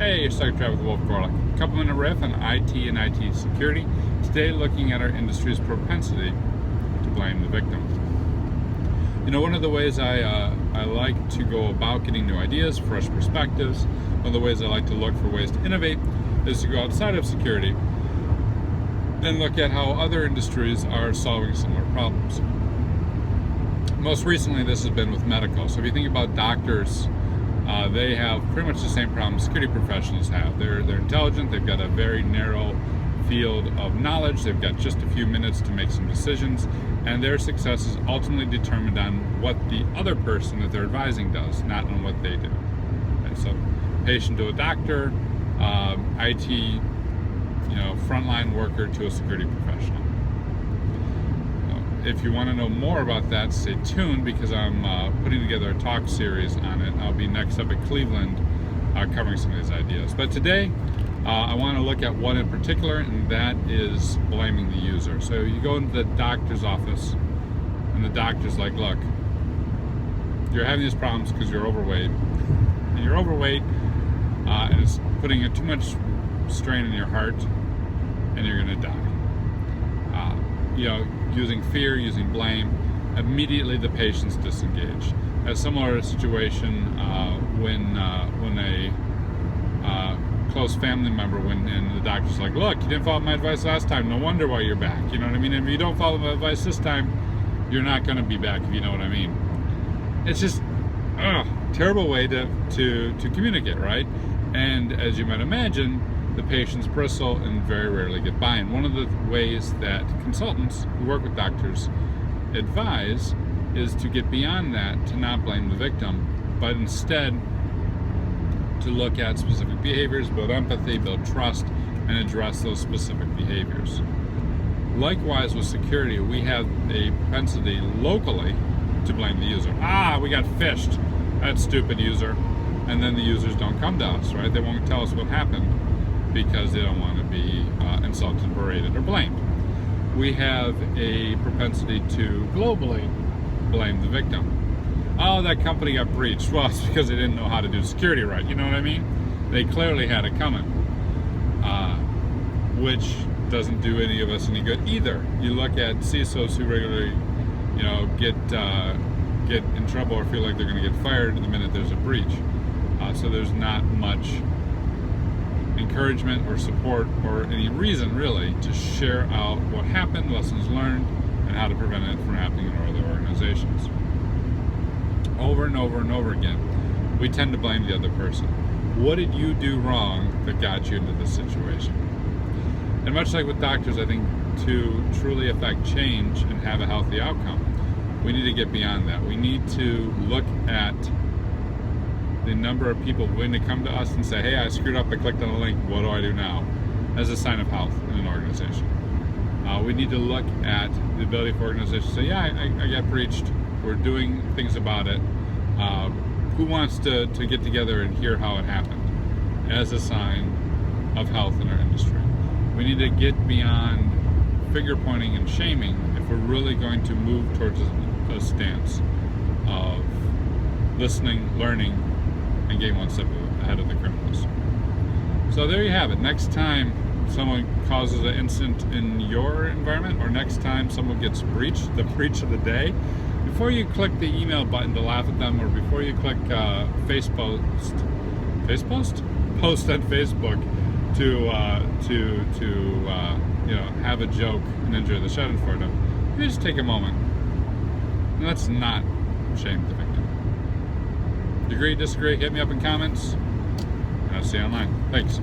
Hey, you're stuck with Wolf Gorlick. Couple minute riff on IT and IT security. Today, looking at our industry's propensity to blame the victim. You know, one of the ways I like to go about getting new ideas, fresh perspectives, one of the ways I like to look for ways to innovate is to go outside of security and look at how other industries are solving similar problems. Most recently, this has been with medical. So if you think about doctors, they have pretty much the same problem security professionals have. They're intelligent, they've got a very narrow field of knowledge, they've got just a few minutes to make some decisions, and their success is ultimately determined on what the other person that they're advising does, not on what they do. Okay, so patient to a doctor, IT, frontline worker to a security professional. If you want to know more about that, stay tuned because I'm putting together a talk series on it. I'll be next up at Cleveland covering some of these ideas. But today, I want to look at one in particular, and that is blaming the user. So you go into the doctor's office, and the doctor's like, look, you're having these problems because you're overweight. And you're overweight, and it's putting too much strain in your heart, and you're going to die. Using fear, using blame, immediately the patient's disengaged. A similar situation when a close family member went in, and the doctor's like, look, you didn't follow my advice last time, no wonder why you're back. You know what I mean? If you don't follow my advice this time, you're not going to be back, if you know what I mean. It's just terrible way to communicate, right? And as you might imagine, the patients bristle and very rarely get by. And one of the ways that consultants who work with doctors advise is to get beyond that, to not blame the victim, but instead to look at specific behaviors, build empathy, build trust, and address those specific behaviors. Likewise with security, we have a propensity locally to blame the user. We got phished, that stupid user. And then the users don't come to us, right? They won't tell us what happened because they don't want to be insulted, berated, or blamed. We have a propensity to globally blame the victim. Oh, that company got breached. Well, it's because they didn't know how to do security right. You know what I mean? They clearly had it coming, which doesn't do any of us any good either. You look at CISOs who regularly, get in trouble or feel like they're going to get fired the minute there's a breach. So there's not much encouragement or support or any reason really to share out what happened, lessons learned, and how to prevent it from happening in other organizations. Over and over and over again, we tend to blame the other person. What did you do wrong that got you into this situation? And much like with doctors, I think to truly affect change and have a healthy outcome, we need to get beyond that. We need to look at the number of people willing to come to us and say, hey, I screwed up, I clicked on the link, what do I do now? As a sign of health in an organization. We need to look at the ability for organizations to say, yeah, I got breached, we're doing things about it. Who wants to get together and hear how it happened? As a sign of health in our industry. We need to get beyond finger pointing and shaming if we're really going to move towards a stance of listening, learning, and getting one step ahead of the criminals. So there you have it. Next time someone causes an incident in your environment, or next time someone gets breached, the breach of the day, before you click the email button to laugh at them, or before you click post on Facebook to have a joke and enjoy the Schadenfreude, you just take a moment. And let's not shame the victim. Agree, disagree, hit me up in comments, and I'll see you online. Thanks.